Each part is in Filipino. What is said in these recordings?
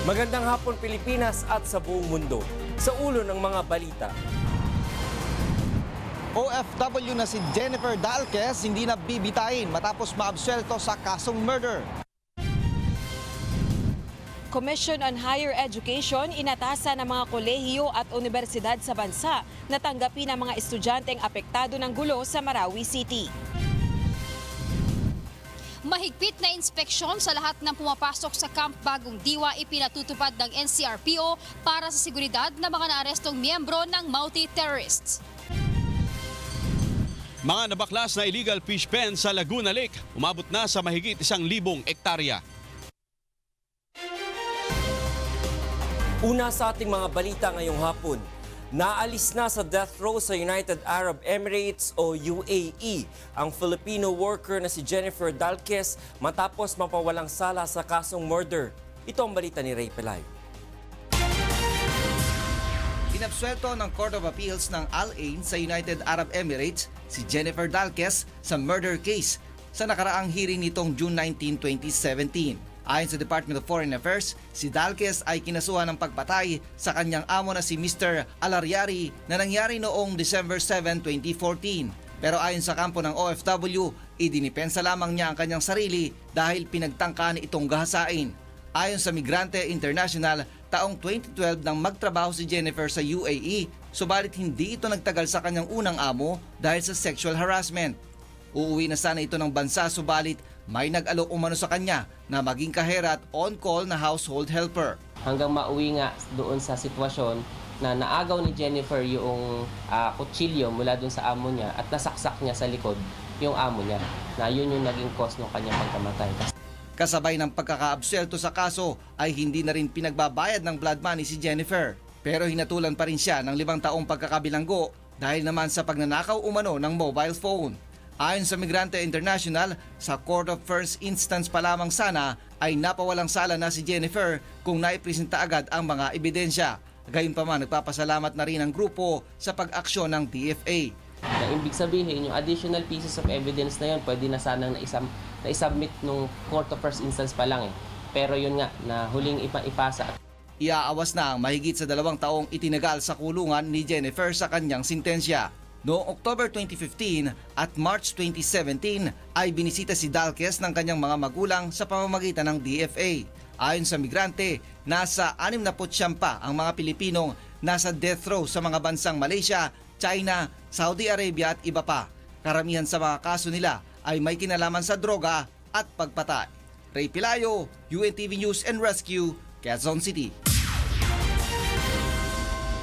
Magandang hapon Pilipinas at sa buong mundo. Sa ulo ng mga balita. OFW na si Jennifer Dalquez hindi na bibitayin matapos maabsuelto sa kasong murder. Commission on Higher Education inatasan ng mga kolehiyo at universidad sa bansa na tanggapin ang mga estudyanteng apektado ng gulo sa Marawi City. Mahigpit na inspeksyon sa lahat ng pumapasok sa Camp Bagong Diwa ipinatutupad ng NCRPO para sa seguridad ng mga naarestong miyembro ng Mauti terrorists. Mga nabaklas na illegal fish pen sa Laguna Lake umabot na sa mahigit 1,000 ektarya. Una sa ating mga balita ngayong hapon. Naalis na sa death row sa United Arab Emirates o UAE ang Filipino worker na si Jennifer Dalquez matapos mapawalang sala sa kasong murder. Ito ang balita ni Ray Pelayo. Inabsuelto ng Court of Appeals ng Al Ain sa United Arab Emirates si Jennifer Dalquez sa murder case sa nakaraang hearing nitong June 19, 2017. Ayon sa Department of Foreign Affairs, si Dalquez ay kinasuhan ng pagpatay sa kanyang amo na si Mr. Alaryari na nangyari noong December 7, 2014. Pero ayon sa kampo ng OFW, idinipensa lamang niya ang kanyang sarili dahil pinagtangkaan itong gahasain. Ayon sa Migrante International, taong 2012 nang magtrabaho si Jennifer sa UAE, subalit hindi ito nagtagal sa kanyang unang amo dahil sa sexual harassment. Uuwi na sana ito ng bansa subalit may nag-alok umano sa kanya na maging kahera at on-call na household helper. Hanggang mauwi nga doon sa sitwasyon na naagaw ni Jennifer yung kutsilyo mula doon sa amo niya at nasaksak niya sa likod yung amo niya, na yun yung naging cause ng kanyang pagkamatay. Kasabay ng pagkakaabsuelto sa kaso ay hindi na rin pinagbabayad ng blood money si Jennifer. Pero hinatulan pa rin siya ng 5 taong pagkakabilanggo dahil naman sa pagnanakaw umano ng mobile phone. Ayon sa Migrante International, sa Court of First Instance pa lamang sana ay napawalang sala na si Jennifer kung naipresenta agad ang mga ebidensya. Gayunpaman, nagpapasalamat na rin ang grupo sa pag-aksyon ng DFA. Na ibig sabihin, yung additional pieces of evidence na yun, pwede na sanang na-submit nung Court of First Instance pa lang eh. Pero yun nga, na huling ipasa. Iaawas na ang mahigit sa 2 taong itinagal sa kulungan ni Jennifer sa kanyang sintensya. Noong October 2015 at March 2017 ay binisita si Dalquez ng kanyang mga magulang sa pamamagitan ng DFA. Ayon sa migrante, nasa 69 pa ang mga Pilipinong nasa death row sa mga bansang Malaysia, China, Saudi Arabia at iba pa. Karamihan sa mga kaso nila ay may kinalaman sa droga at pagpatay. Ray Pelayo, UNTV News and Rescue, Quezon City.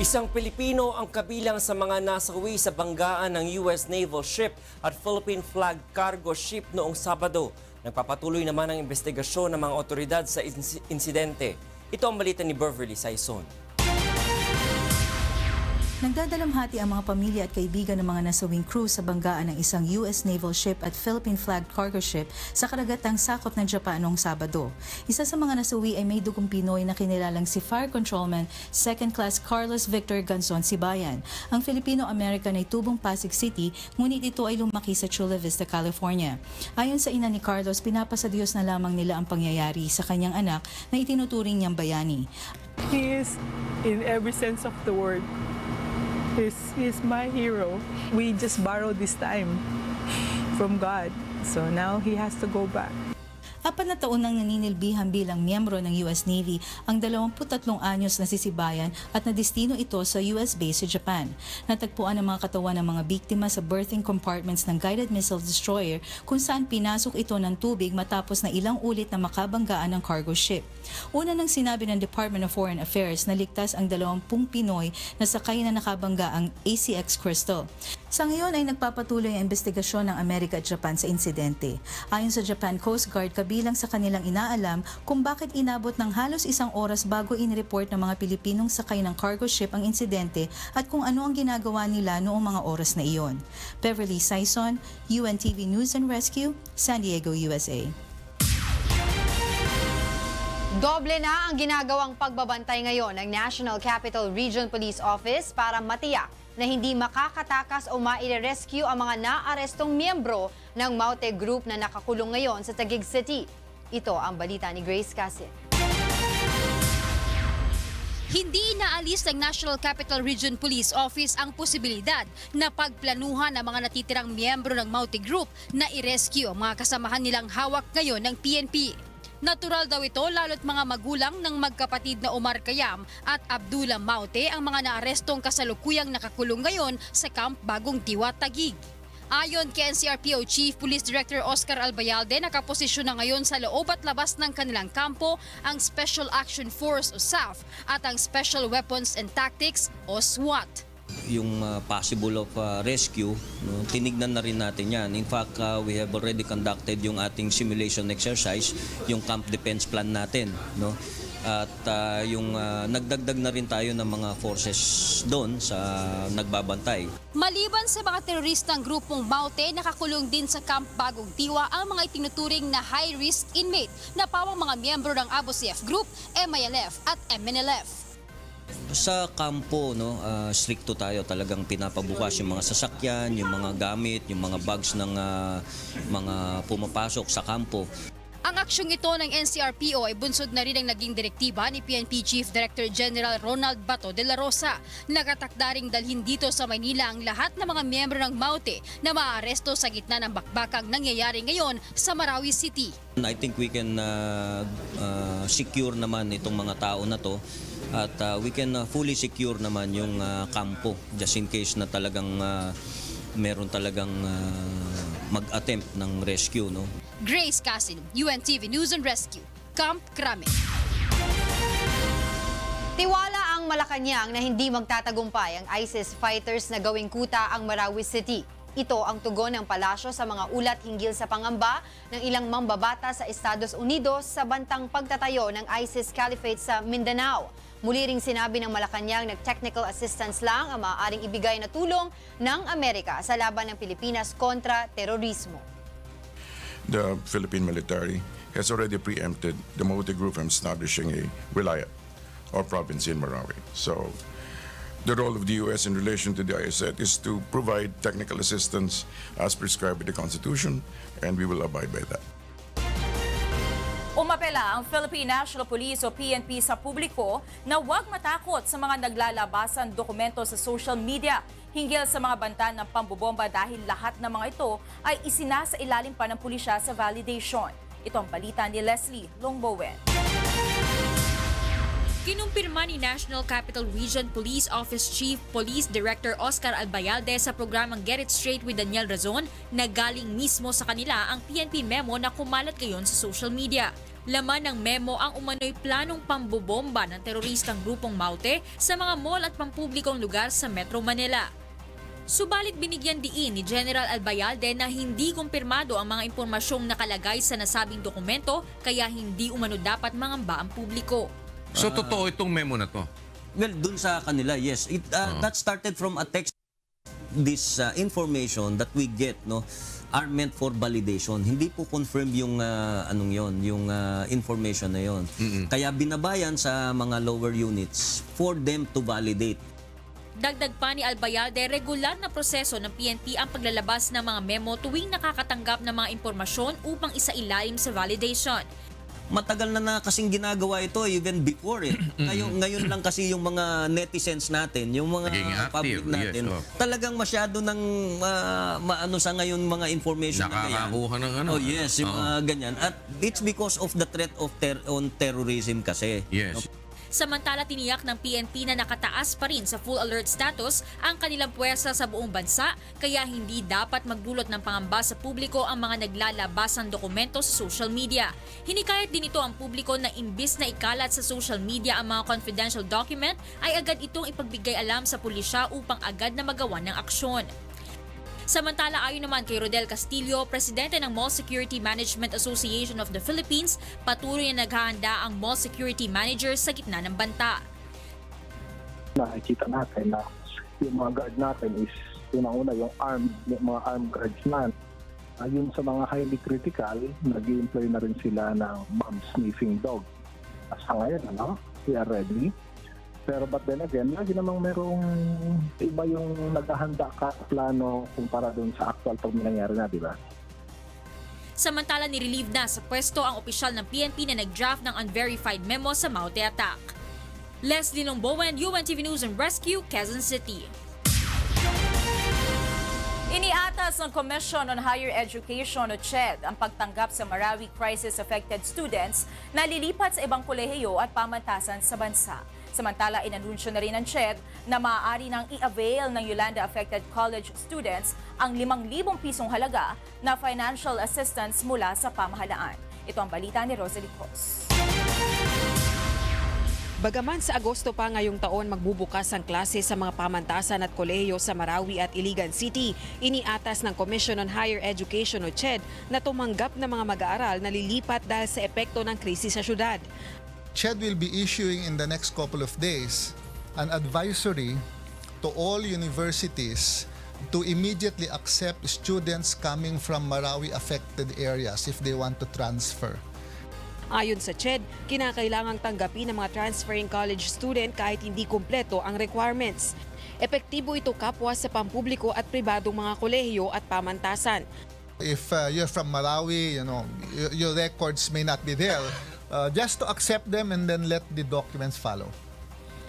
Isang Pilipino ang kabilang sa mga nasawi sa banggaan ng US Naval Ship at Philippine Flag Cargo Ship noong Sabado. Nagpapatuloy naman ang investigasyon ng mga otoridad sa insidente. Ito ang balita ni Beverly Saison. Nagdadalamhati ang mga pamilya at kaibigan ng mga nasawing crew sa banggaan ng isang US Naval Ship at Philippine Flag Cargo Ship sa karagatang sakop ng Japan noong Sabado. Isa sa mga nasawi ay may dugong Pinoy na kinilalang si Fire Controlman 2nd Class Carlos Victor Ganzon Sibayan. Ang Filipino-American ay tubong Pasig City, ngunit ito ay lumaki sa Chula Vista, California. Ayon sa ina ni Carlos, pinapasadios na lamang nila ang pangyayari sa kanyang anak na itinuturing niyang bayani. He is in every sense of the word. He's my hero. We just borrowed this time from God. So now he has to go back. 4 na taon nang naninilbihan bilang miyembro ng US Navy ang 23 anyos na si Sibayan at nadestino ito sa US base sa Japan. Natagpuan ang mga katawan ng mga biktima sa berthing compartments ng guided missile destroyer kung saan pinasok ito ng tubig matapos na ilang ulit na makabanggaan ng cargo ship. Una nang sinabi ng Department of Foreign Affairs na ligtas ang 20 Pinoy na sakay na nakabangga ang ACX Crystal. Sa ngayon ay nagpapatuloy ang investigasyon ng Amerika at Japan sa insidente. Ayon sa Japan Coast Guard, kabilang sa kanilang inaalam kung bakit inabot ng halos 1 oras bago inireport ng mga Pilipinong sakay ng cargo ship ang insidente at kung ano ang ginagawa nila noong mga oras na iyon. Beverly Saison, UNTV News and Rescue, San Diego, USA. Doble na ang ginagawang pagbabantay ngayon ng National Capital Region Police Office para matiyak na hindi makakatakas o maire-rescue ang mga naarestong miyembro ng Maute Group na nakakulong ngayon sa Taguig City. Ito ang balita ni Grace Casin. Hindi inaalis ng National Capital Region Police Office ang posibilidad na pagplanuhan ng mga natitirang miyembro ng Maute Group na i-rescue ang mga kasamahan nilang hawak ngayon ng PNP. Natural daw ito lalo't mga magulang ng magkapatid na Omar Kayam at Abdullah Maute ang mga naarestong kasalukuyang nakakulong ngayon sa Camp Bagong Diwa, Taguig. Ayon kay NCRPO Chief Police Director Oscar Albayalde, nakaposisyon na ngayon sa loob at labas ng kanilang kampo ang Special Action Force o SAF at ang Special Weapons and Tactics o SWAT. Yung possible of rescue, no, tinignan na rin natin yan. In fact, we have already conducted yung ating simulation exercise, yung camp defense plan natin. No? At yung nagdagdag na rin tayo ng mga forces doon sa nagbabantay. Maliban sa mga teroristang grupong Maute, nakakulong din sa Camp Bagong Diwa ang mga itinuturing na high-risk inmate na pawang mga miyembro ng Abu Sayyaf Group, MILF at MNLF. Sa kampo, no, stricto tayo, talagang pinapabukas yung mga sasakyan, yung mga gamit, yung mga bags ng mga pumapasok sa kampo. Ang aksyong ito ng NCRPO ay bunsod na rin ang naging direktiba ni PNP Chief Director General Ronald Bato de la Rosa. Nakatakdaring dalhin dito sa Maynila ang lahat ng mga miyembro ng Maute na maaaresto sa gitna ng bakbakang nangyayari ngayon sa Marawi City. I think we can secure naman itong mga tao na to at we can fully secure naman yung kampo just in case na talagang meron talagang mag-attempt ng rescue, no? Grace Casin, UNTV News and Rescue, Camp Crame. Tiwala ang Malacanang na hindi magtatagumpay ang ISIS fighters na gawing kuta ang Marawi City. Ito ang tugon ng palasyo sa mga ulat hinggil sa pangamba ng ilang mambabata sa Estados Unidos sa bantang pagtatayo ng ISIS Caliphate sa Mindanao. Muli ring sinabi ng Malacanang na technical assistance lang ang maaaring ibigay na tulong ng Amerika sa laban ng Pilipinas kontra terorismo. The Philippine military has already preempted the Maute Group from establishing a wilayat or province in Marawi. So the role of the U.S. in relation to the ISIS is to provide technical assistance as prescribed by the Constitution, and we will abide by that. Umapela ang Philippine National Police o PNP sa publiko na huwag matakot sa mga naglalabasan dokumento sa social media hinggil sa mga banta ng pambobomba dahil lahat ng mga ito ay isinasailalim pa ng pulisya sa validation. Ito ang balita ni Leslie Longbowen. Kinumpirma ni National Capital Region Police Office Chief Police Director Oscar Albayalde sa programang Get It Straight with Daniel Razon na galing mismo sa kanila ang PNP memo na kumalat ngayon sa social media. Laman ng memo ang umano'y planong pambobomba ng teroristang grupong Maute sa mga mall at pampublikong lugar sa Metro Manila. Subalit binigyan diin ni General Albayalde na hindi kumpirmado ang mga impormasyong nakalagay sa nasabing dokumento kaya hindi umano dapat mangamba ang publiko. So totoo itong memo na to? Well, dun sa kanila, yes. That started from a text. This information that we get, no, are meant for validation. Hindi po confirm yung yung information na yon. Kaya binabayan sa mga lower units for them to validate. Dagdag pa ni Albayalde, regular na proseso ng PNP ang paglalabas ng mga memo tuwing nakakatanggap ng mga impormasyon upang isailalim sa validation. Matagal na kasing ginagawa ito even before eh. Ngayon lang kasi yung mga netizens natin, yung mga public natin, yes, talagang masyado ng maano sa ngayon mga information na yan. Nakakakuha ng ano. Oh yes, yung mga ganyan. At it's because of the threat of terrorism kasi. Yes. Samantala, tiniyak ng PNP na nakataas pa rin sa full alert status ang kanilang puwersa sa buong bansa kaya hindi dapat magdulot ng pangamba sa publiko ang mga naglalabasang dokumento sa social media. Hinikayat din ito ang publiko na imbis na ikalat sa social media ang mga confidential document ay agad itong ipagbigay alam sa pulisya upang agad na magawa ng aksyon. Samantala, ayon naman kay Rodel Castillo, presidente ng Mall Security Management Association of the Philippines, patuloy na naghahanda ang mall security manager sa gitna ng banta. Nakikita natin na yung mga guard natin is una-una yung mga armed guards na. Yun sa mga highly critical, nag-i-employ na rin sila ng bomb sniffing dog. Sa ngayon, we are ready. Pero but then again, lagi namang merong iba yung naghahanda ka plano kumpara doon sa actual pag nangyari na, di ba? Samantala, nirelieve na sa pwesto ang opisyal ng PNP na nag-draft ng unverified memo sa Maute attack. Leslie Longbowen, UNTV News and Rescue, Quezon City. Iniatas ng Commission on Higher Education o CHED ang pagtanggap sa Marawi crisis-affected students na lilipat sa ibang kolehiyo at pamantasan sa bansa. Samantala, inanunsyo na rin ng CHED na maaari nang i-avail ng Yolanda-affected college students ang 5,000 pisong halaga na financial assistance mula sa pamahalaan. Ito ang balita ni Rosalie Cos. Bagaman sa Agosto pa ngayong taon magbubukas ang klase sa mga pamantasan at kolehiyo sa Marawi at Iligan City, iniatas ng Commission on Higher Education o CHED na tumanggap ng mga mag-aaral na lilipat dahil sa epekto ng krisis sa syudad. CHED will be issuing in the next couple of days an advisory to all universities to immediately accept students coming from Marawi-affected areas if they want to transfer. Ayon sa CHED, kinakailangang tanggapin ng mga transferring college student kahit hindi kumpleto ang requirements. Epektibo ito kapwa sa pampubliko at pribadong mga kolehiyo at pamantasan. If you're from Marawi, your records may not be there. Just to accept them and then let the documents follow.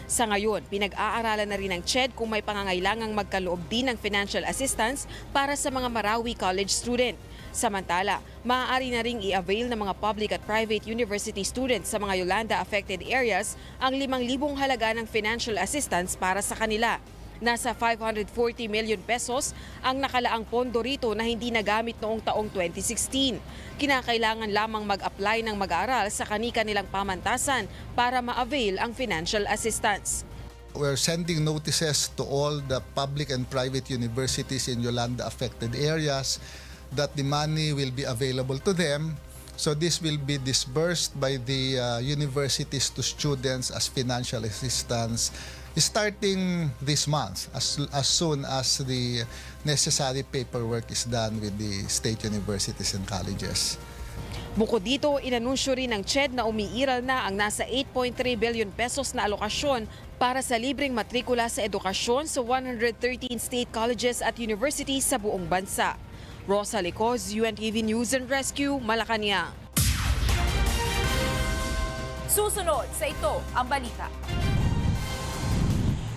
Sa ngayon, pinag-aaralan na rin ng CHED kung may pangangailangang magkaloob din ng financial assistance para sa mga Marawi college student. Samantala, maaari na ring i-avail ng mga public at private university students sa mga Yolanda-affected areas ang 5,000 halaga ng financial assistance para sa kanila. Nasa 540 million pesos ang nakalaang pondo rito na hindi nagamit noong taong 2016. Kinakailangan lamang mag-apply ng mag-aaral sa kani-kanilang pamantasan para ma-avail ang financial assistance. We're sending notices to all the public and private universities in Yolanda-affected areas that the money will be available to them. So this will be disbursed by the universities to students as financial assistance starting this month, as soon as the necessary paperwork is done with the state universities and colleges. Bukod dito, inanunsyo rin ng CHED na umiiral na ang nasa 8.3 billion pesos na alokasyon para sa libreng matrikula sa edukasyon sa 113 state colleges at universities sa buong bansa. Rosalie Cos, UNTV News and Rescue, Malacanang. Susunod sa ito ang balita.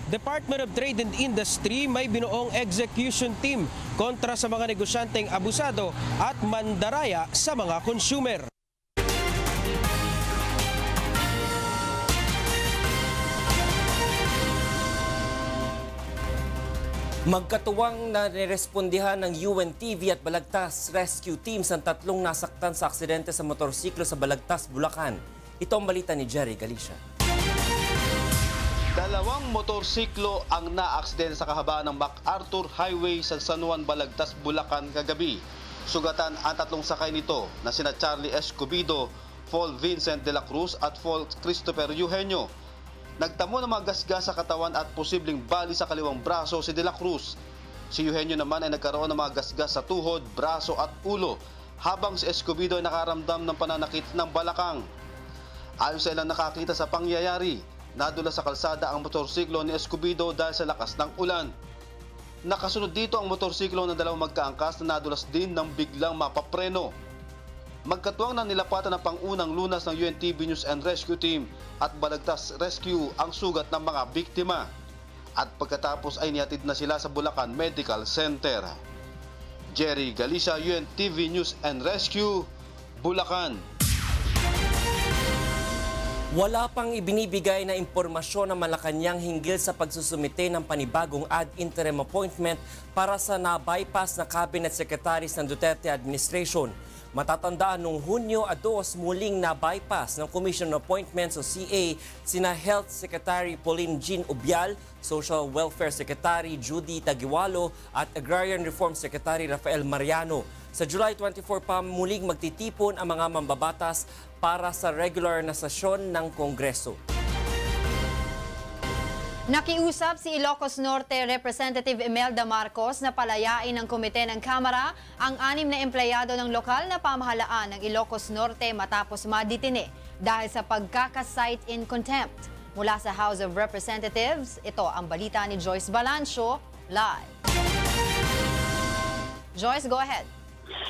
Department of Trade and Industry may binuong execution team kontra sa mga negosyanteng abusado at mandaraya sa mga consumer. Magkatuwang na nirespondihan ng UNTV at Balagtas Rescue Teams ang 3 nasaktan sa aksidente sa motorsiklo sa Balagtas, Bulacan. Ito ang balita ni Jerry Galicia. 2 motorsiklo ang naaksidente sa kahabaan ng MacArthur Highway sa San Juan, Balagtas, Bulacan kagabi. Sugatan ang 3 sakay nito na sina Charlie Escobedo, Paul Vincent de la Cruz at Paul Christopher Eugenio. Nagtamo ng mga gasgas sa katawan at posibleng bali sa kaliwang braso si De La Cruz. Si Eugenio naman ay nagkaroon ng mga gasgas sa tuhod, braso at ulo, habang si Escobedo ay nakaramdam ng pananakit ng balakang. Ayon sa ilang nakakita sa pangyayari, nadula sa kalsada ang motorsiklo ni Escobedo dahil sa lakas ng ulan. Nakasunod dito ang motorsiklo ng 2 magkaangkas na nadulas din ng biglang mapapreno. Magkatuwang na nilapatan ng pangunang lunas ng UNTV News and Rescue Team at Balagtas Rescue ang sugat ng mga biktima. At pagkatapos ay nihatid na sila sa Bulacan Medical Center. Jerry Galicia, UNTV News and Rescue, Bulacan. Wala pang ibinibigay na impormasyon ng Malacanang hinggil sa pagsusumite ng panibagong ad interim appointment para sa na-bypass na cabinet secretaries ng Duterte administration. Matatandaan noong Hunyo 2 muling na-bypass ng Commission on Appointments o CA sina Health Secretary Pauline Jean Ubial, Social Welfare Secretary Judy Tagiwalo at Agrarian Reform Secretary Rafael Mariano. Sa July 24 pa muling magtitipon ang mga mambabatas para sa regular na sesyon ng Kongreso. Nakiusap si Ilocos Norte Representative Imelda Marcos na palayain ng komite ng Kamara ang 6 na empleyado ng lokal na pamahalaan ng Ilocos Norte matapos maditine dahil sa pagkaka-cite in contempt. Mula sa House of Representatives, ito ang balita ni Joyce Balancio, live. Joyce, go ahead.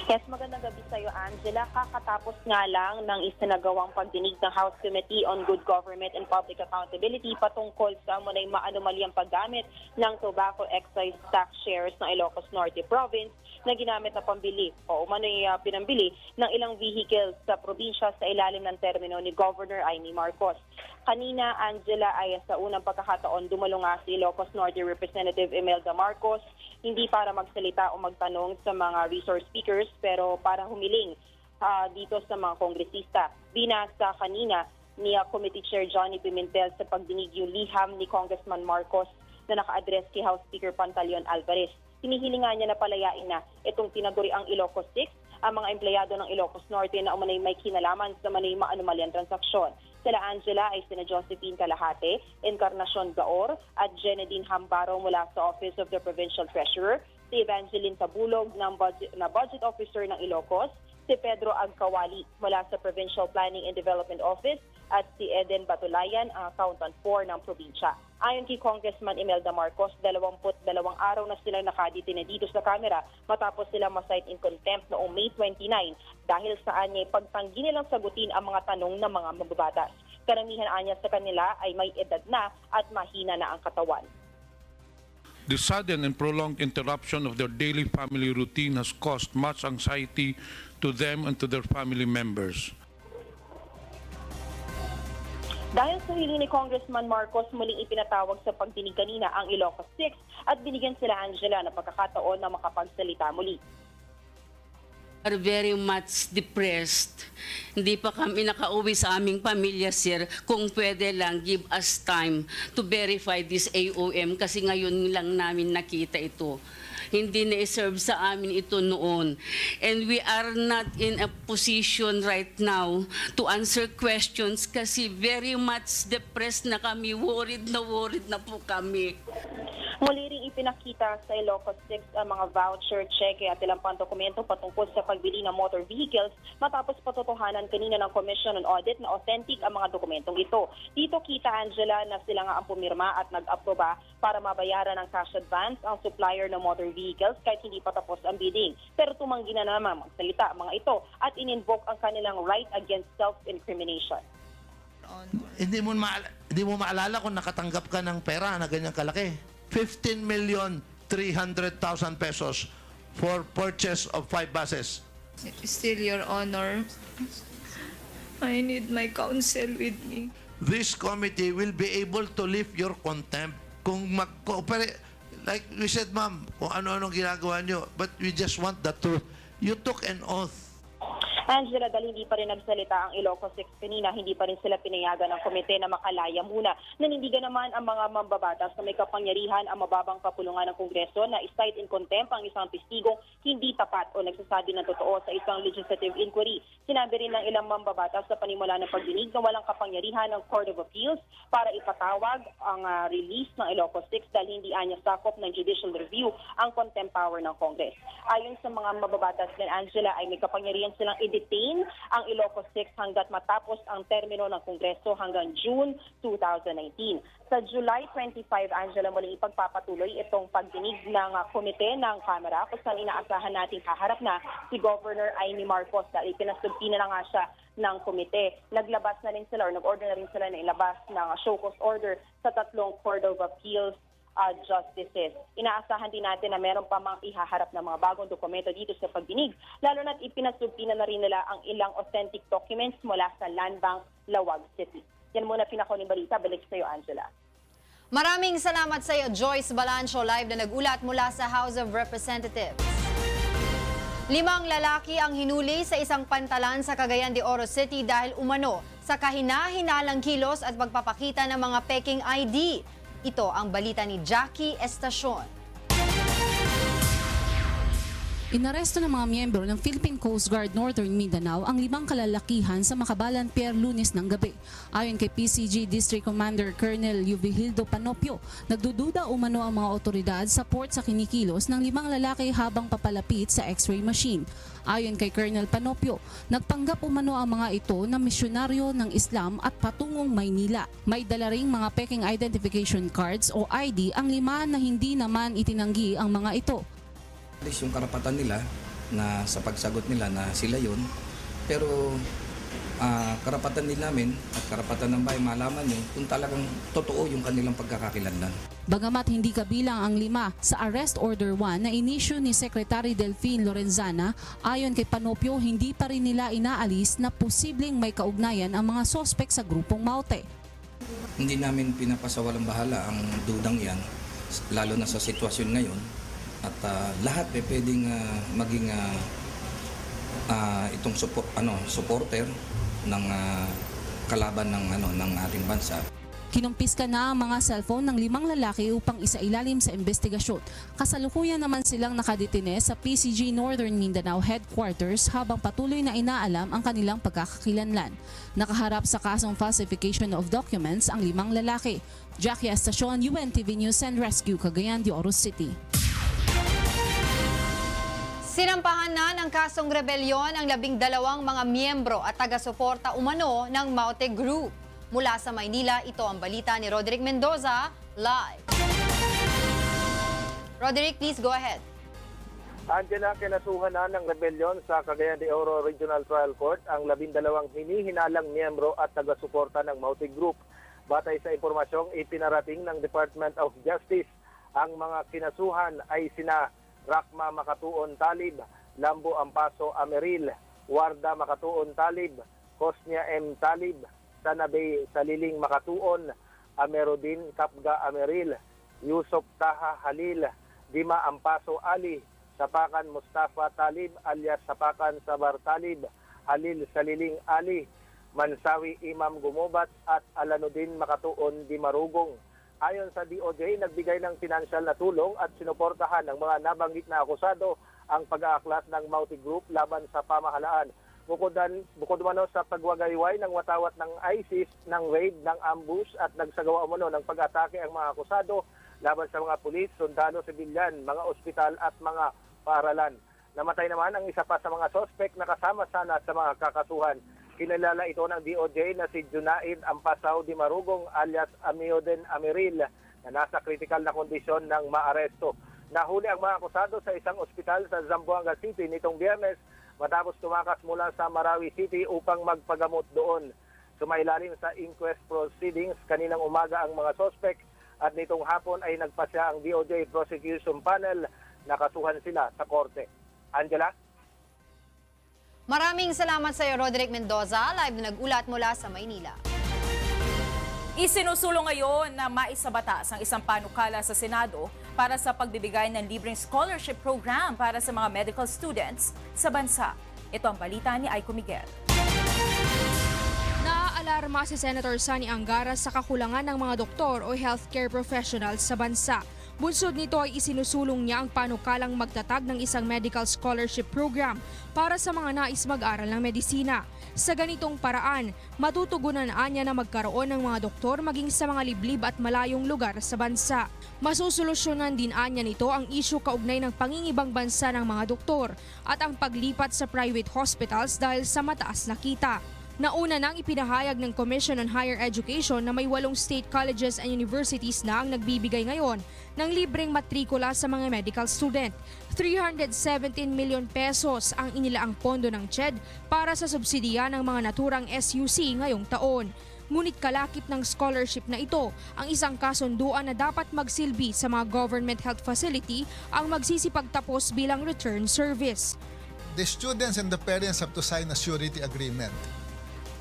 Yes, magandang gabi sa iyo, Angela. Kakatapos nga lang ng isinagawang pagdinig ng House Committee on Good Government and Public Accountability patungkol sa umunay maanumalyang paggamit ng tobacco excise tax shares ng Ilocos Norte Province na ginamit na pambili o umano'y pinambili ng ilang vehicles sa probinsya sa ilalim ng termino ni Governor Amy Marcos. Kanina, Angela, ay sa unang pagkakataon dumalo nga si Ilocos Norte Representative Imelda Marcos, hindi para magsalita o magtanong sa mga resource speakers, pero para humiling dito sa mga kongresista. Binasa kanina ni Committee Chair Johnny Pimentel sa pagdinig yung liham ni Congressman Marcos na naka-address kay House Speaker Pantaleon Alvarez. Hinihilingan niya na palayain na itong tinaguri ang Ilocos 6, ang mga empleyado ng Ilocos Norte na umanay may kinalaman sa manay maanumalyang transaksyon. Sila Angela ay sina Josephine Calahate, Encarnacion Gaor at Jenedine Hambaro mula sa Office of the Provincial Treasurer, si Evangeline Tabulog na Budget Officer ng Ilocos, si Pedro Agkawali mula sa Provincial Planning and Development Office at si Eden Batulayan, ang Accountant 4 ng probinsya. Ayon kay Congressman Imelda Marcos, 22 araw na sila nakadetine dito sa kamera matapos sila ma-cite in contempt noong May 29 dahil sa anya pagtanggi nilang sagutin ang mga tanong ng mga mababatas. Karamihan anya sa kanila ay may edad na at mahina na ang katawan. The sudden and prolonged interruption of their daily family routine has caused much anxiety to them and to their family members. Dahil sa hiling ni Congressman Marcos, muling ipinatawag sa pagdinig kanina ang Ilocos 6 at binigyan sila Angela na pagkakataon na makapagsalita muli. Are very much depressed. Hindi pa kami nakauwi sa aming pamilya, sir. Kung pwede lang, give us time to verify this AOM kasi ngayon lang namin nakita ito. Hindi na-serve sa amin ito noon. And we are not in a position right now to answer questions kasi very much depressed na kami. Worried na po kami. Muli ring ipinakita sa Ilocos 6 ang mga voucher, cheque at ilang pang dokumento patungkol sa pagbili ng motor vehicles matapos patotohanan kanina ng Commission on Audit na authentic ang mga dokumentong ito. Dito kita, Angela, na sila nga ang pumirma at nag-aproba para mabayaran ng cash advance ang supplier ng motor vehicles kahit hindi pa tapos ang bidding. Pero tumanggi na naman magsalita ang mga ito at in-invoke ang kanilang right against self-incrimination. Hindi mo maalala kung nakatanggap ka ng pera na ganyang kalaki. 15,300,000 pesos for purchase of 5 buses. Still, Your Honor, I need my counsel with me. This committee will be able to lift your contempt kung mag-cooperate. Like we said, ma'am, kung ano-anong ginagawa nyo, but we just want the truth. You took an oath. Angela, dahil hindi pa rin nagsalita ang Ilocos 6 kanina, hindi pa rin sila pinayagan ng komite na makalaya muna. Nanindigan naman ang mga mambabatas na may kapangyarihan ang mababang kapulungan ng Kongreso na i-cite in contempt ang isang testigong hindi tapat o nagsasabi ng totoo sa isang legislative inquiry. Sinabi rin ng ilang mambabatas sa panimula ng pagdinig na walang kapangyarihan ng Court of Appeals para ipatawag ang release ng Ilocos 6 dahil hindi anya sakop ng judicial review ang contempt power ng Congress. Ayon sa mga mababatas din, Angela, ay may kapangyarihan silang i-detain ang Ilocos 6 hanggat matapos ang termino ng Kongreso hanggang June 2019. Sa July 25, Angela, muling ipagpapatuloy itong pagdinig ng komite ng Kamara kung saan inaasahan nating haharap na si Governor Amy Marcos dahil pinasubpina na nga siya ng komite. Naglabas na rin sila o nag-order na rin sila na ilabas ng show cause order sa 3 Court of Appeals justices. Inaasahan din natin na meron pa mang ihaharap na mga bagong dokumento dito sa pagdinig, lalo na't ipinasubpina na rin nila ang ilang authentic documents mula sa Land Bank, Lawag City. Yan muna pinakahuling balita. Balik sa iyo, Angela. Maraming salamat sa iyo, Joyce Balancho, live na nag-ulat mula sa House of Representatives. 5 lalaki ang hinuli sa isang pantalan sa Cagayan de Oro City dahil umano sa kahina-hinalang kilos at pagpapakita ng mga peking ID. Ito ang balita ni Jackie Estacion. Inaresto ng mga miyembro ng Philippine Coast Guard Northern Mindanao ang 5 kalalakihan sa Makabalan Pier Lunes ng gabi. Ayon kay PCG District Commander Colonel Yuvihildo Panopio, nagdududa umano ang mga otoridad sa port sa kinikilos ng 5 lalaki habang papalapit sa X-ray machine. Ayon kay Colonel Panopio, nagpanggap umano ang mga ito na misyonaryo ng Islam at patungong Maynila. May dala ring mga peking identification cards o ID ang 5 na hindi naman itinanggi ang mga ito. Yung karapatan nila na sa pagsagot nila na sila yun. Pero karapatan din namin at karapatan ng bayan malaman yun kung talagang totoo yung kanilang pagkakakilanlan. Bagamat hindi kabilang ang 5 sa Arrest Order 1 na inisyu ni Secretary Delphine Lorenzana, ayon kay Panopio, hindi pa rin nila inaalis na posibleng may kaugnayan ang mga sospek sa grupong Maute. Hindi namin pinapasawalang bahala ang dudang yan, lalo na sa sitwasyon ngayon. At lahat pwedeng maging itong supporter ng kalaban ng ating bansa. Kinumpiska na ang mga cellphone ng 5 lalaki upang isailalim sa investigasyon. Kasalukuyan naman silang nakadetine sa PCG Northern Mindanao Headquarters habang patuloy na inaalam ang kanilang pagkakakilanlan. Nakaharap sa kasong falsification of documents ang 5 lalaki. Jackie Estacion, UNTV News and Rescue, Cagayan de Oro City. Sinampahan na ng kasong rebelyon ang 12 mga miyembro at taga-suporta umano ng Maute Group. Mula sa Maynila, ito ang balita ni Roderick Mendoza, live. Roderick, please go ahead. Angela, kinasuhan na ng rebelyon sa Cagayan de Oro Regional Trial Court ang 12 hinihinalang miyembro at taga-suporta ng Maute Group. Batay sa impormasyong ipinarating ng Department of Justice, ang mga kinasuhan ay sina Rakma Makatuon Talib, Lambo Ampaso Ameril, Warda Makatuon Talib, Kosnya M. Talib, Sanabay Saliling Makatuon, Amerodin Kapga Ameril, Yusuf Taha Halil, Dima Ampaso Ali, Sapakan Mustafa Talib alias Sapakan Sabar Talib, Halil Saliling Ali, Mansawi Imam Gumobat at Alanudin Makatuon Dimarugong. Ayon sa DOJ, nagbigay ng financial na tulong at sinuportahan ng mga nabanggit na akusado ang pag-aaklas ng Maute Group laban sa pamahalaan. Bukod umano sa pagwagayway ng watawat ng ISIS, ng raid, ng ambush at nagsagawa umano ng pag-atake ang mga akusado laban sa mga pulis, sundalo, sibilyan, mga ospital at mga paaralan. Namatay naman ang isa pa sa mga sospek na kasama sana sa mga kakasuhan. Kinalala ito ng DOJ na si Junaid Ampasaw Dimarugong alias Amioden Ameril na nasa critical na kondisyon ng maaresto. Nahuli ang mga akusado sa isang ospital sa Zamboanga City nitong Biyernes matapos tumakas mula sa Marawi City upang magpagamot doon. Sumailalim sa inquest proceedings kaninang umaga ang mga sospek at nitong hapon ay nagpasya ang DOJ Prosecution Panel na kasuhan sila sa korte. Angela? Maraming salamat sa iyo, Roderick Mendoza, live na nag-ulat mula sa Maynila. Isinusulong ngayon na maisabatas ang isang panukala sa Senado para sa pagbibigay ng libreng scholarship program para sa mga medical students sa bansa. Ito ang balita ni Aiko Miguel. Naaalarma si Senator Sani Angara sa kakulangan ng mga doktor o healthcare professionals sa bansa. Bunsod nito ay isinusulong niya ang panukalang magtatag ng isang medical scholarship program para sa mga nais mag-aral ng medisina. Sa ganitong paraan, matutugunan niya na magkaroon ng mga doktor maging sa mga liblib at malayong lugar sa bansa. Masusolusyonan din niya nito ang isyu kaugnay ng pangingibang bansa ng mga doktor at ang paglipat sa private hospitals dahil sa mataas na kita. Nauna nang ipinahayag ng Commission on Higher Education na may 8 state colleges and universities na ang nagbibigay ngayon ng libreng matrikula sa mga medical student. 317 million pesos ang inilaang pondo ng CHED para sa subsidiya ng mga naturang SUC ngayong taon. Ngunit kalakip ng scholarship na ito ang isang kasunduan na dapat magsilbi sa mga government health facility ang magsisipagtapos bilang return service. The students and the parents have to sign a surety agreement.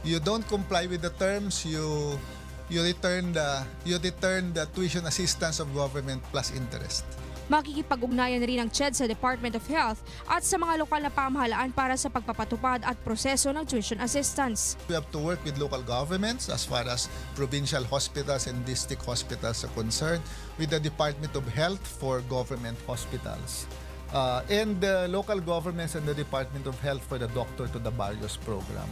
You don't comply with the terms, you return the tuition assistance of government plus interest. Makikipag-ugnayan rin ang CHED sa Department of Health at sa mga lokal na pamahalaan para sa pagpapatupad at proseso ng tuition assistance. We have to work with local governments as far as provincial hospitals and district hospitals are concerned, with the Department of Health for government hospitals, and the local governments and the Department of Health for the Doctor to the Barrios program.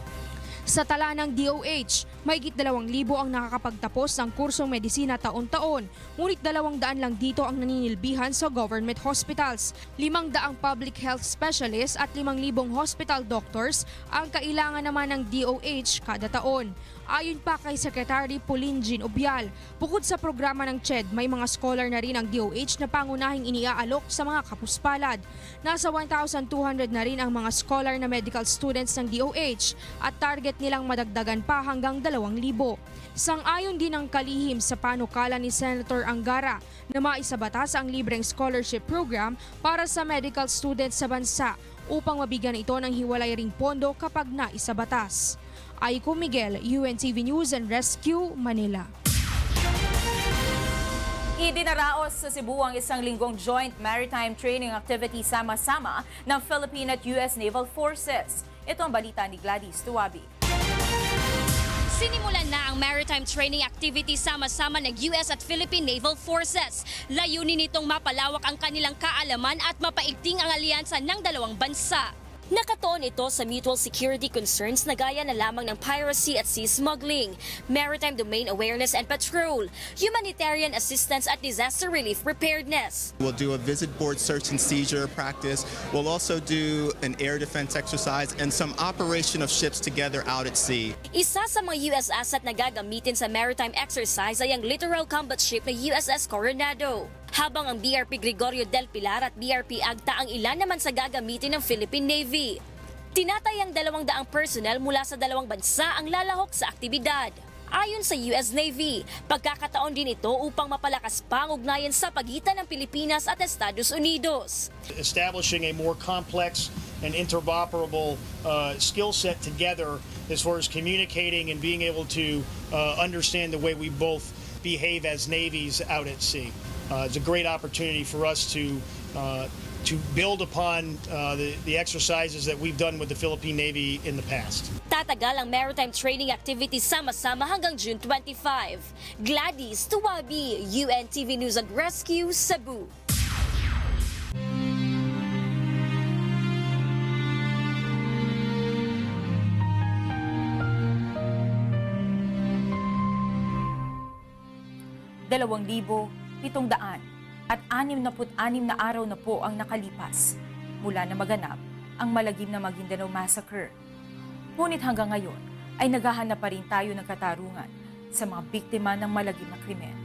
Sa tala ng DOH, mahigit 2,000 ang nakakapagtapos ng kursong medisina taon-taon, ngunit 200 lang dito ang naninilbihan sa government hospitals. 500 public health specialists at 5,000 hospital doctors ang kailangan naman ng DOH kada taon. Ayon pa kay Secretary Pauline Jean Obial, bukod sa programa ng CHED, may mga scholar na rin ang DOH na pangunahing iniaalok sa mga kapuspalad. Nasa 1,200 na rin ang mga scholar na medical students ng DOH at target nilang madagdagan pa hanggang 2,000. Sang-ayon din ang kalihim sa panukala ni Senator Angara na maisabatas ang libreng scholarship program para sa medical students sa bansa upang mabigyan ito ng hiwalay ring pondo kapag naisabatas. Aiko Miguel, UNTV News and Rescue, Manila. Idinaraos sa Cebu ang isang linggong joint maritime training activity sama-sama ng Philippine at US Naval Forces. Ito ang balita ni Gladys Tuwabi. Sinimulan na ang maritime training activity sama-sama ng US at Philippine Naval Forces. Layunin nitong mapalawak ang kanilang kaalaman at mapaigting ang alyansa ng dalawang bansa. Nakatuon ito sa mutual security concerns na gaya na lamang ng piracy at sea smuggling, maritime domain awareness and patrol, humanitarian assistance at disaster relief preparedness. We'll do a visit board search and seizure practice. We'll also do an air defense exercise and some operation of ships together out at sea. Isa sa mga US asset na gagamitin sa maritime exercise ay ang littoral combat ship na USS Coronado. Habang ang BRP Gregorio del Pilar at BRP Agta ang ilan naman sa gagamitin ng Philippine Navy. Tinatayang 200 personnel mula sa dalawang bansa ang lalahok sa aktibidad. Ayon sa US Navy, pagkakataon din ito upang mapalakas pa ang ugnayan sa pagitan ng Pilipinas at Estados Unidos. Establishing a more complex and interoperable skill set together as far as communicating and being able to understand the way we both behave as navies out at sea. It's a great opportunity for us to build upon the exercises that we've done with the Philippine Navy in the past. Tatagal ang maritime training activity sama-sama hanggang June 25. Gladys Tuwabi, UNTV News and Rescue, Cebu. at 66 na araw na po ang nakalipas mula na maganap ang malagim na Maguindanao Massacre. Ngunit hanggang ngayon ay naghahanap pa rin tayo ng katarungan sa mga biktima ng malagim na krimen.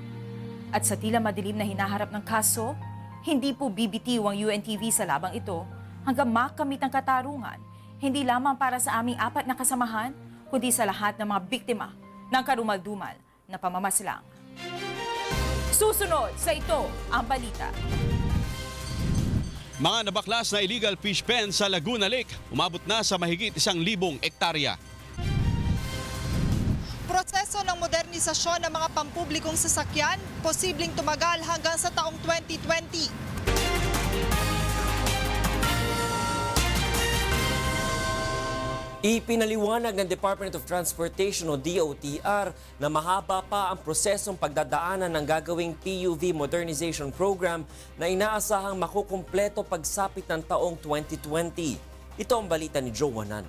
At sa tila madilim na hinaharap ng kaso, hindi po bibitiw ang UNTV sa labang ito hanggang makamit ang katarungan, hindi lamang para sa aming 4 na kasamahan, kundi sa lahat ng mga biktima ng karumal-dumal na pamamaslang. Susunod sa ito ang balita. Mga nabaklas na illegal fish pen sa Laguna Lake, umabot na sa mahigit 1,000 ektarya. Proseso ng modernisasyon ng mga pampublikong sasakyan, posibleng tumagal hanggang sa taong 2020. Ipinaliwanag ng Department of Transportation o DOTR na mahaba pa ang prosesong pagdadaanan ng gagawing PUV Modernization Program na inaasahang makukumpleto pagsapit ng taong 2020. Ito ang balita ni Joe Wanano.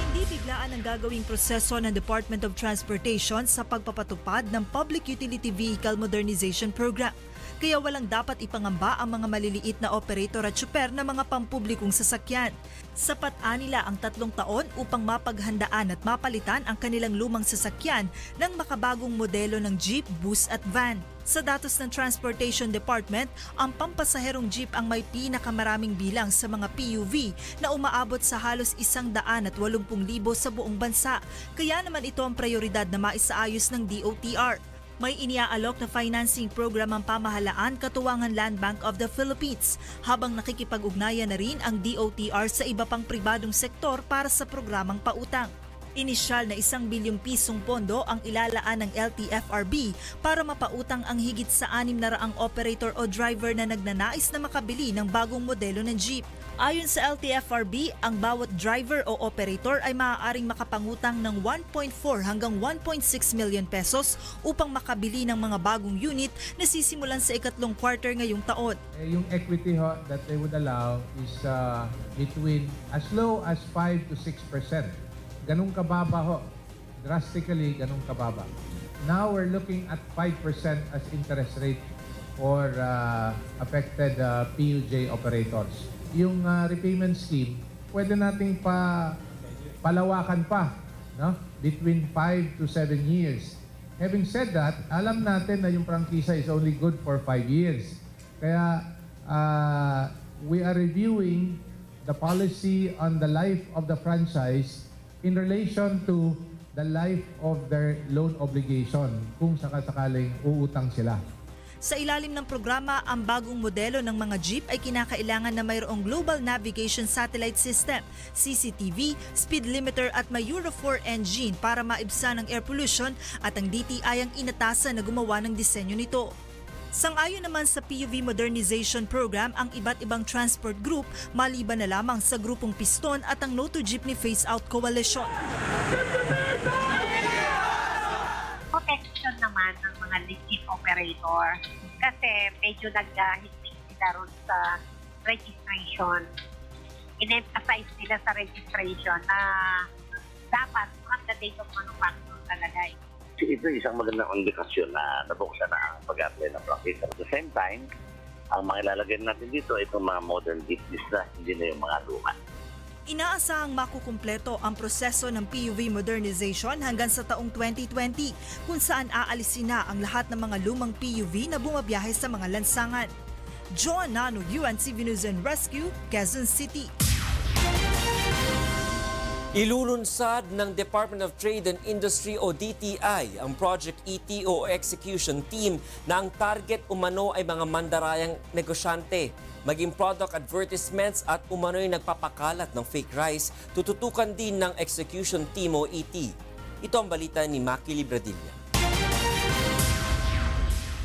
Hindi biglaan ang gagawing proseso ng Department of Transportation sa pagpapatupad ng Public Utility Vehicle Modernization Program. Kaya walang dapat ipangamba ang mga maliliit na operator at tsuper ng mga pampublikong sasakyan. Sapat nila ang 3 taon upang mapaghandaan at mapalitan ang kanilang lumang sasakyan ng makabagong modelo ng jeep, bus at van. Sa datos ng Transportation Department, ang pampasaherong jeep ang may pinakamaraming bilang sa mga PUV na umaabot sa halos 180,000 sa buong bansa. Kaya naman ito ang prioridad na maisaayos ng DOTR. May iniaalok na financing program ang pamahalaan katuwangan Land Bank of the Philippines, habang nakikipag-ugnayan na rin ang DOTR sa iba pang pribadong sektor para sa programang pautang. Inisyal na 1 bilyong pisong pondo ang ilalaan ng LTFRB para mapautang ang higit sa 600 operator o driver na nagnanais na makabili ng bagong modelo ng jeep. Ayon sa LTFRB, ang bawat driver o operator ay maaaring makapangutang ng 1.4 hanggang 1.6 million pesos upang makabili ng mga bagong unit na sisimulan sa ikatlong quarter ngayong taon. Yung equity that they would allow is between as low as 5 to 6%. Ganun kababa ho. Drastically, ganun kababa. Now we're looking at 5% as interest rate for affected PUJ operators. Yung repayment scheme, pwede nating palawakan pa no? Between 5 to 7 years. Having said that, alam natin na yung prangkisa is only good for 5 years. Kaya we are reviewing the policy on the life of the franchise in relation to the life of their loan obligation kung sakasakaling uutang sila. Sa ilalim ng programa, ang bagong modelo ng mga jeep ay kinakailangan na mayroong Global Navigation Satellite System, CCTV, speed limiter at may Euro 4 engine para maibsan ang air pollution at ang DTI ang inatasan na gumawa ng disenyo nito. Sang-ayon naman sa PUV Modernization Program ang iba't ibang transport group maliban na lamang sa grupong Piston at ang No to Jeepney Phase Out Coalition. Protection naman ng mga legit operator kasi medyo nag-higpit sila ron sa registration. In-emphasize nila sa registration na dapat from the date of manufacture talaga. Ito isang magandang indikasyon na nabuksan na ang pag-apply ng prangkisa. At the same time, ang mga ilalagay natin dito itong mga modern business na, hindi na yung mga luma. Inaasahang makukumpleto ang proseso ng PUV modernization hanggang sa taong 2020 kung saan aalisin na ang lahat ng mga lumang PUV na bumabiyahe sa mga lansangan. John Nano, UNTV News and Rescue, Quezon City. Ilulunsad ng Department of Trade and Industry o DTI ang Project ET o Execution Team na ang target umano ay mga mandarayang negosyante. Maging product advertisements at umano'y nagpapakalat ng fake rice, tututukan din ng Execution Team o ET. Ito ang balita ni Maki Libradilla.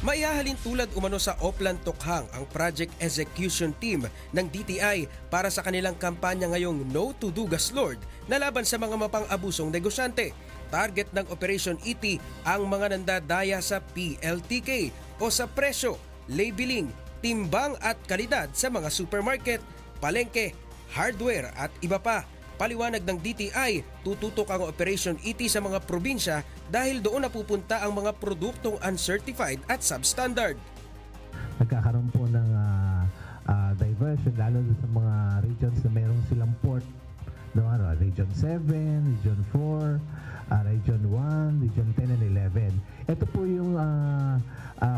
Maihahalin tulad umano sa Oplan Tokhang ang Project Execution Team ng DTI para sa kanilang kampanya ngayong No to Dugas Lord na laban sa mga mapang-abusong negosyante. Target ng Operation ET ang mga nandadaya sa PLTK o sa presyo, labeling, timbang at kalidad sa mga supermarket, palengke, hardware at iba pa. Paliwanag ng DTI, tututok ang Operation ET sa mga probinsya dahil doon napupunta ang mga produktong uncertified at substandard. Nagkakaroon po ng diversion lalo sa mga regions na mayroong silang port. Region 7, Region 4, Region 1, Region 10 and 11. Ito po yung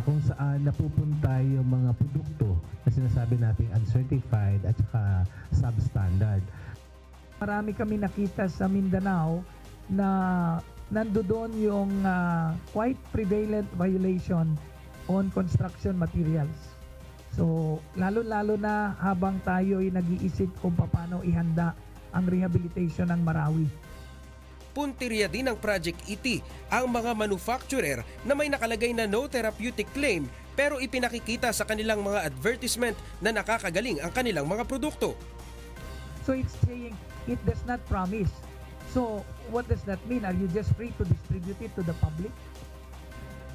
kung saan napupunta yung mga produkto na sinasabi natin uncertified at saka substandard. Marami kami nakita sa Mindanao na nandoon yung quite prevalent violation on construction materials. So lalo-lalo na habang tayo ay nag-iisip kung paano ihanda ang rehabilitation ng Marawi. Puntirya din ng Project ET ang mga manufacturer na may nakalagay na no therapeutic claim pero ipinakikita sa kanilang mga advertisement na nakakagaling ang kanilang mga produkto. So it's saying it does not promise. So what does that mean? Are you just free to distribute it to the public?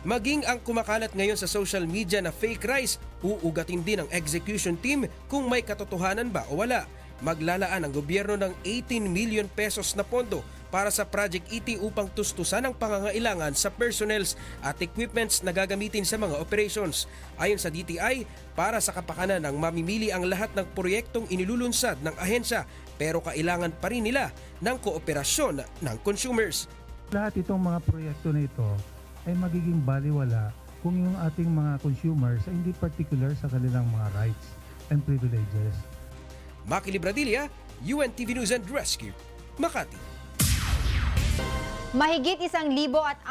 Maging ang kumakalat ngayon sa social media na fake rice, uugatin din ng execution team kung may katotohanan ba o wala. Maglalaan ang gobyerno ng 18 million pesos na pondo para sa Project ET upang tustusan ang pangangailangan sa personnels at equipments na gagamitin sa mga operations. Ayon sa DTI, para sa kapakanan ng mamimili ang lahat ng proyektong inilulunsad ng ahensya pero kailangan pa rin nila ng kooperasyon ng consumers. Lahat itong mga proyekto na ito ay magiging baliwala kung yung ating mga consumers ay hindi particular sa kanilang mga rights and privileges. Maki Libradilla, UNTV News and Rescue, Makati. Mahigit 1,600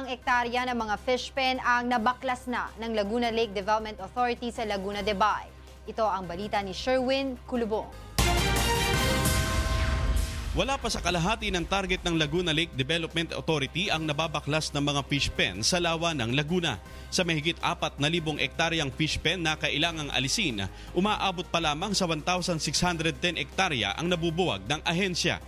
hektarya ng mga fish pen ang nabaklas na ng Laguna Lake Development Authority sa Laguna de Bay. Ito ang balita ni Sherwin Kulubong. Wala pa sa kalahati ng target ng Laguna Lake Development Authority ang nababaklas ng mga fish pen sa lawa ng Laguna. Sa mahigit 4,000 hektaryang fish pen na kailangang alisin, umaabot pa lamang sa 1,610 hektarya ang nabubuwag ng ahensya.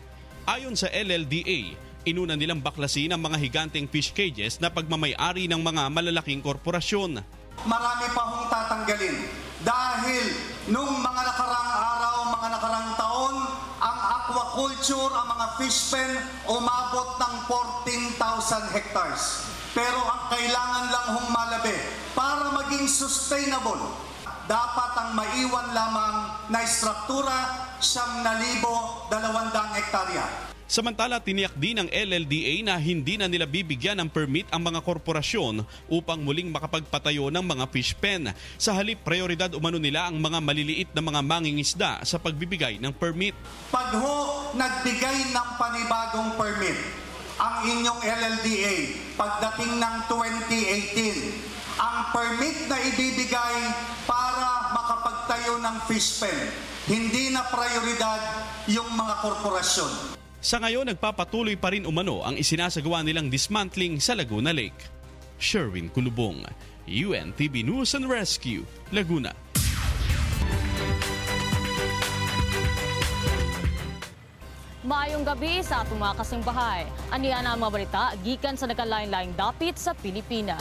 Ayon sa LLDA, inuna nilang baklasin ang mga higanteng fish cages na pagmamay-ari ng mga malalaking korporasyon. Marami pa hong tatanggalin dahil nung mga nakarang araw, mga nakarang taon, ang aquaculture, ang mga fish pen, umabot ng 14,000 hectares. Pero ang kailangan lang hong malabi para maging sustainable, dapat ang maiwan lamang na istruktura 9,200 hektarya. Samantala, tiniyak din ng LLDA na hindi na nila bibigyan ng permit ang mga korporasyon upang muling makapagpatayo ng mga fish pen. Sa halip, prioridad umano nila ang mga maliliit na mga mangingisda sa pagbibigay ng permit. Pag ho nagbigay ng panibagong permit ang inyong LLDA pagdating ng 2018, ang permit na ibibigay para makapagtayo ng fish pen, hindi na prioridad yung mga korporasyon. Sa ngayon, nagpapatuloy pa rin umano ang isinasagawa nilang dismantling sa Laguna Lake. Sherwin Kulubong, UNTV News and Rescue, Laguna. Maayong gabi sa atong mga kasingbahay. Aniya na ang mga balita gikan sa nagkalain-laing dapit sa Pilipinas.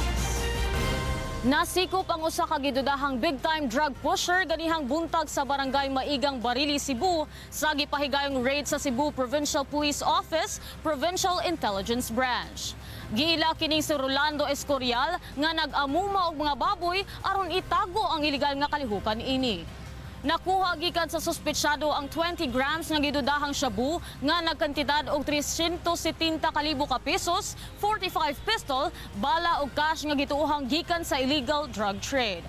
Nasikop ang usa ka gidudahang big-time drug pusher ganihang buntag sa barangay Maigang, Barili, Cebu sa gipahigayong raid sa Cebu Provincial Police Office, Provincial Intelligence Branch. Giila kining si Rolando Escorial nga nag-amuma og mga baboy aron itago ang ilegal nga kalihukan ini. Nakuha gikan sa suspetsado ang 20 grams nga gidudahang shabu nga nagkantidad og 370,000 ka pesos, 45 pistol, bala ug cash nga gituohang gikan sa illegal drug trade.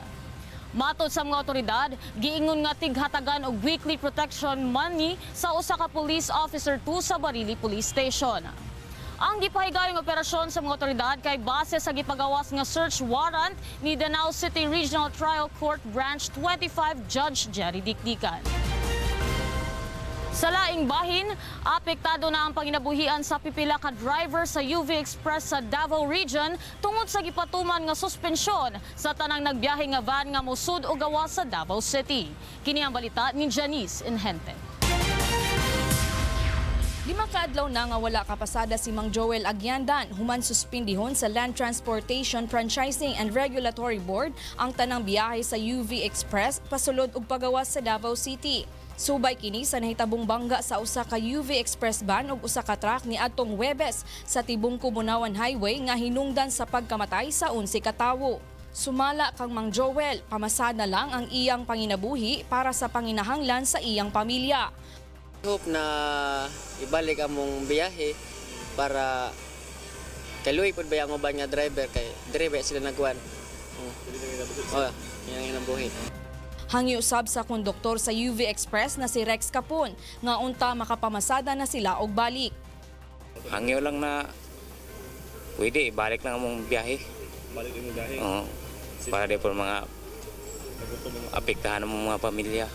Matod sa mga otoridad, giingon nga tighatagan og weekly protection money sa usa ka police officer 2 sa Barili Police Station. Ang gipahigayong operasyon sa mga otoridad kay base sa gipagawas nga search warrant ni Danao City Regional Trial Court Branch 25 Judge Jerry Dikdikan. Sa laing bahin, apektado na ang panginabuhian sa pipila ka driver sa UV Express sa Davao Region tungod sa gipatuman nga suspensyon sa tanang nagbiyahe nga van nga mosud og gawas sa Davao City. Kini ang balita ni Janice Inhente. 5 kaadlaw na nga wala kapasada si Mang Joel Aguiandan human suspindihon sa Land Transportation Franchising and Regulatory Board ang tanang biyahe sa UV Express pasulod og pagawas sa Davao City. Subay kini sa nahitabong bangga sa usa ka UV Express van ug usa ka truck ni adtong Huwebes sa tibong Kubunawan Highway nga hinungdan sa pagkamatay sa 11 ka tawo. Sumala kang Mang Joel, pamasada lang ang iyang panginabuhi para sa panginahanglan sa iyang pamilya. Hope na ibalik among biyahe para kaluoy pud ba ang uban nga driver kay dire ba sila nagwan. Yan ang buhi. Hangyo usab sa konduktor sa UV Express na si Rex Capon nga unta makapamasada na sila og balik. Hangyo lang na pwede ibalik lang among biyahe. Balik imong biyahe. Para di po mga apektahan ng mga pamilya.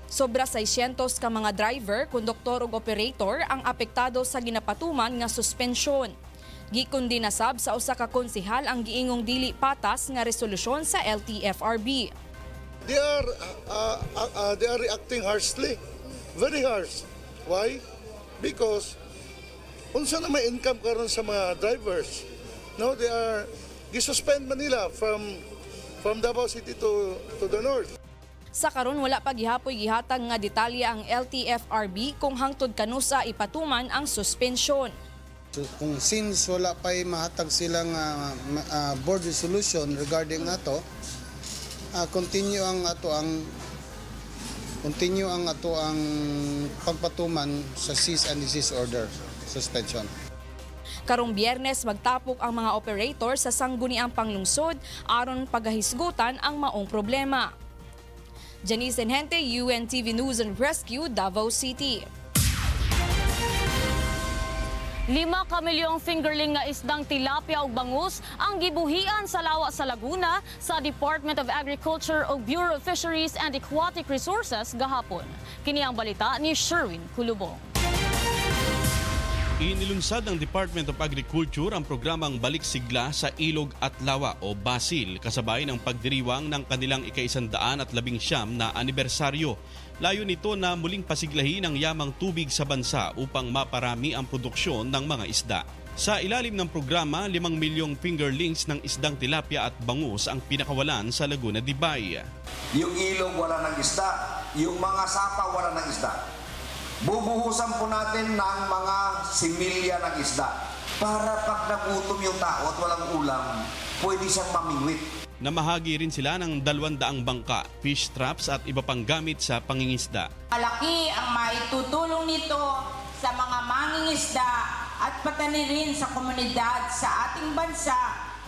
Sobra 600 ka mga driver, konduktor ug operator ang apektado sa ginapatuman nga suspensyon. Gikondinasab sa usa ka konsehal ang giingong dili patas nga resolusyon sa LTFRB. They are reacting harshly, very harsh. Why? Because unsa na may income karon sa mga drivers. No, they are gisuspend Manila from Davao City to the north. Sa karon wala pa gihapoy gihatag nga detalye ang LTFRB kung hangtod kanusa ipatuman ang suspensyon. So, kung since wala pa mahatag silang board resolution regarding ato, continue ang pagpatuman sa cease and desist order suspension. Karong Biyernes magtapok ang mga operator sa sangguniang panglungsod aron pagahisgutan ang maong problema. Janice Inhente, UNTV News and Rescue, Davao City. 5 ka milyong fingerling nga isdang tilapia ug bangus ang gibuhian sa lawa sa Laguna sa Department of Agriculture ug Bureau of Fisheries and Aquatic Resources gahapon. Kini ang balita ni Sherwin Kulubong. Inilunsad ng Department of Agriculture ang programang Balik Sigla sa Ilog at Lawa o BASIL kasabay ng pagdiriwang ng kanilang ika-119 na anibersaryo. Layo nito na muling pasiglahin ang yamang tubig sa bansa upang maparami ang produksyon ng mga isda. Sa ilalim ng programa, 5 milyong fingerlings ng isdang tilapia at bangus ang pinakawalan sa Laguna de Bay. Yung ilog wala ng isda, yung mga sapa wala ng isda. Bubuhusan po natin ng mga similya ng isda para pag nagutom yung tao at walang ulam, pwede siyang mamingwit. Namahagi rin sila ng 200 bangka, fish traps at iba pang gamit sa pangingisda. Malaki ang maitutulong nito sa mga mangingisda at pati rin sa komunidad sa ating bansa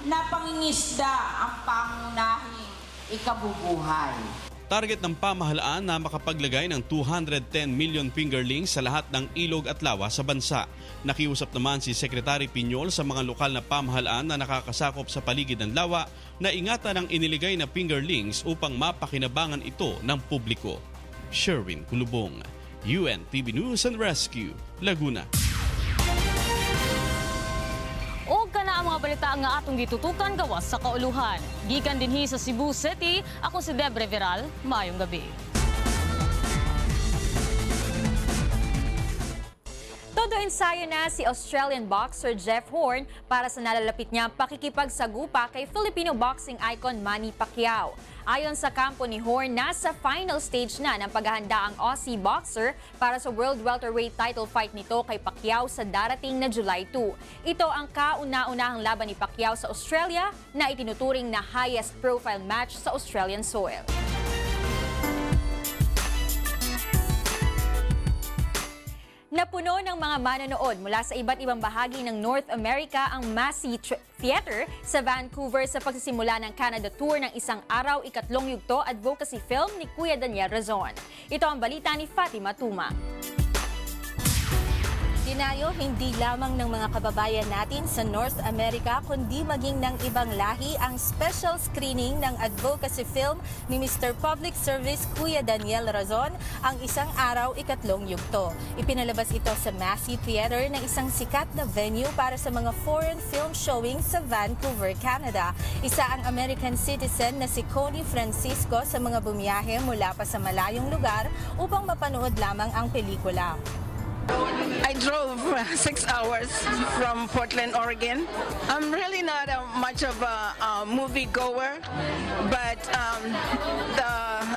na pangingisda ang pangunahing ikabubuhay. Target ng pamahalaan na makapaglagay ng 210 million fingerlings sa lahat ng ilog at lawa sa bansa. Nakiusap naman si Secretary Piñol sa mga lokal na pamahalaan na nakakasakop sa paligid ng lawa na ingatan ang iniligay na fingerlings upang mapakinabangan ito ng publiko. Sherwin Kulubong, UNTV News and Rescue, Laguna. Og kana ang mga balita nga atong gitutukan gawas sa kauluhan. Gikan dinhi sa Cebu City, ako si Debre Viral. Maayong gabi. Todo ensayo na si Australian boxer Jeff Horn para sa nalalapit niyang pakikipagsagupa kay Filipino boxing icon Manny Pacquiao. Ayon sa kampo ni Horn, nasa final stage na ng paghahanda ang Aussie boxer para sa World Welterweight title fight nito kay Pacquiao sa darating na July 2. Ito ang kauna-unahang laban ni Pacquiao sa Australia na itinuturing na highest profile match sa Australian soil. Napuno ng mga manonood mula sa iba't ibang bahagi ng North America ang Massey Theatre sa Vancouver sa pagsisimula ng Canada Tour ng isang araw ikatlong yugto advocacy film ni Kuya Daniel Razon. Ito ang balita ni Fatima Tuma. Dinayo hindi lamang ng mga kababayan natin sa North America kundi maging ng ibang lahi ang special screening ng advocacy film ni Mr. Public Service Kuya Daniel Razon ang isang araw ikatlong yugto. Ipinalabas ito sa Massey Theatre na isang sikat na venue para sa mga foreign film showing sa Vancouver, Canada. Isa ang American citizen na si Connie Francisco sa mga bumiyahe mula pa sa malayong lugar upang mapanood lamang ang pelikula. I drove 6 hours from Portland, Oregon. I'm really not much of a movie goer, but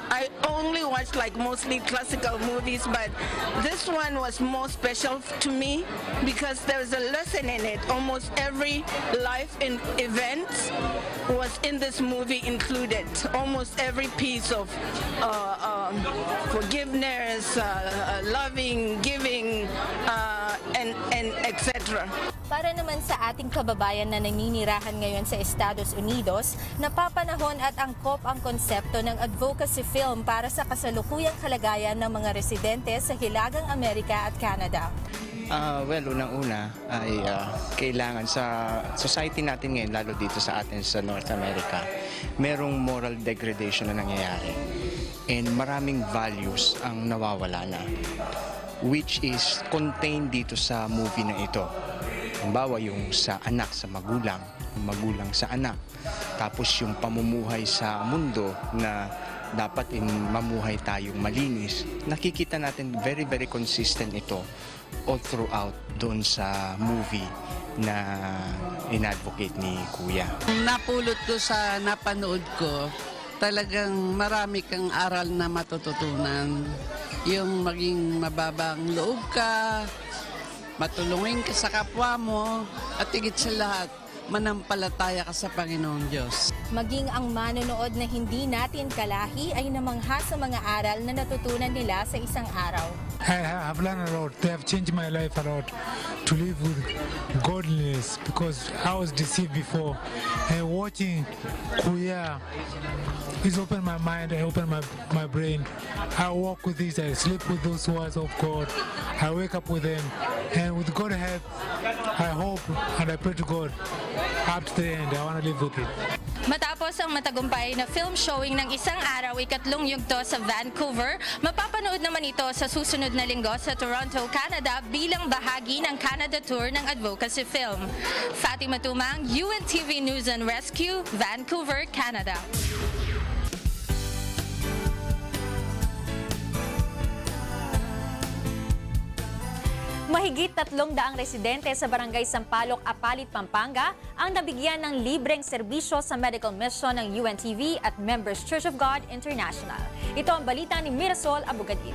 I only watch like mostly classical movies, but this one was more special to me because there's a lesson in it. Almost every life event was in this movie included. Almost every piece of forgiveness, loving, giving, and etc. Para naman sa ating kababayan na naninirahan ngayon sa Estados Unidos, napapanahon at angkop ang konsepto ng advocacy film para sa kasalukuyang kalagayan ng mga residente sa Hilagang Amerika at Canada. Well, unang-una ay kailangan sa society natin ngayon, lalo dito sa atin sa North America, merong moral degradation na nangyayari. And maraming values ang nawawala na, which is contained dito sa movie na ito. Halimbawa yung sa anak sa magulang, yung magulang sa anak. Tapos yung pamumuhay sa mundo na dapat mamuhay tayong malinis. Nakikita natin very, very consistent ito all throughout doon sa movie na in-advocate ni Kuya. Napulot ko sa napanood ko, talagang marami kang aral na matututunan. Yung maging mababang loob ka, matulungin ka sa kapwa mo, at higit sa lahat, manampalataya ka sa Panginoong Diyos. Maging ang manonood na hindi natin kalahi ay namangha sa mga aral na natutunan nila sa isang araw. I have learned a lot. They have changed my life a lot to live with godliness because I was deceived before. And watching Kuya, it's opened my mind, I opened my brain. I walk with this, I sleep with those words of God. I wake up with them. And with God's help, I hope and I pray to God up to the end. I want to live with it. Matapos ang matagumpay na film showing ng isang araw ikatlong yugto sa Vancouver, mapapanood naman ito sa susunod na linggo sa Toronto, Canada bilang bahagi ng Canada Tour ng advocacy film. Fatima Tumang, UNTV News and Rescue, Vancouver, Canada. Mahigit 300 residente sa Barangay Sampaloc, Apalit, Pampanga ang nabigyan ng libreng serbisyo sa medical mission ng UNTV at Members Church of God International. Ito ang balita ni Mirasol Abugadid.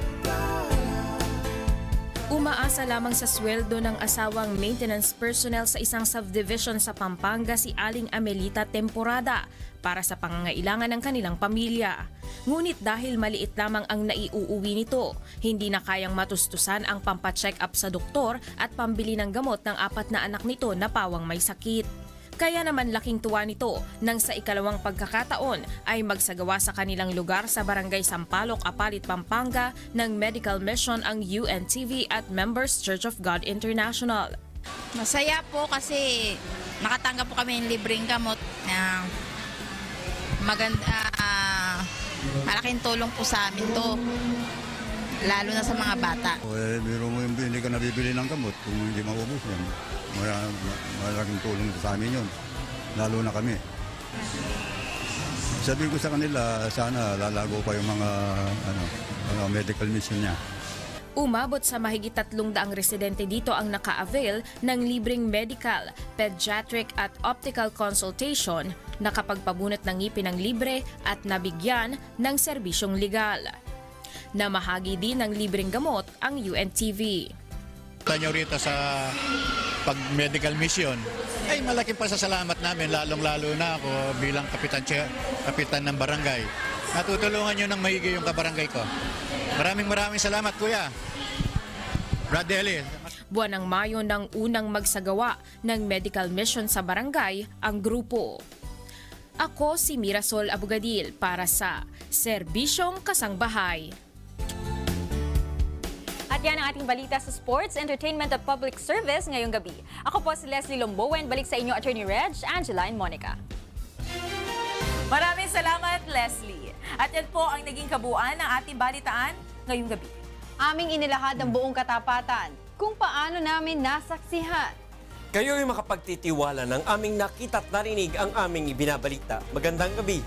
Umaasa lamang sa sweldo ng asawang maintenance personnel sa isang subdivision sa Pampanga si Aling Amelita Temporada para sa pangangailangan ng kanilang pamilya. Ngunit dahil maliit lamang ang naiuuwi nito, hindi na kayang matustusan ang pampacheck up sa doktor at pambili ng gamot ng 4 na anak nito na pawang may sakit. Kaya naman laking tuwa nito nang sa ikalawang pagkakataon ay magsagawa sa kanilang lugar sa Barangay Sampaloc, Apalit, Pampanga ng medical mission ang UNTV at Members Church of God International. Masaya po kasi nakatanggap po kami ng libreng gamot na malaking tulong po sa amin to, lalo na sa mga bata. Biro mo yung hindi ka nabibili ng gamot kung hindi maubos yan. Malaking tulong sa amin yun, lalo na kami. Sabi ko sa kanila, sana lalago pa yung mga medical mission niya. Umabot sa mahigit 300 residente dito ang naka-avail ng libreng medical, pediatric at optical consultation, nakapagpabunot ng ngipin ng libre at nabigyan ng serbisyong legal. Namahagi din ng libreng gamot ang UNTV. Tanyo rito sa pag-medical mission, ay malaking pasasalamat namin, lalong-lalo na ako bilang kapitan ng barangay. Natutulungan nyo ng maigi yung kabarangay ko. Maraming salamat, Kuya. Brad Deli. Buwan ng Mayo nang unang magsagawa ng medical mission sa barangay ang grupo. Ako si Mirasol Abugadil para sa Serbisyong Kasangbahay. At yan ang ating balita sa sports, entertainment at public service ngayong gabi. Ako po si Leslie Lombowen. Balik sa inyo, Attorney Reg, Angela, and Monica. Maraming salamat, Leslie. At yan po ang naging kabuuan ng ating balitaan ngayong gabi. Aming inilahad ang buong katapatan kung paano namin nasaksihan. Kayo'y makapagtitiwala ng aming nakita at narinig ang aming ibinabalita. Magandang gabi.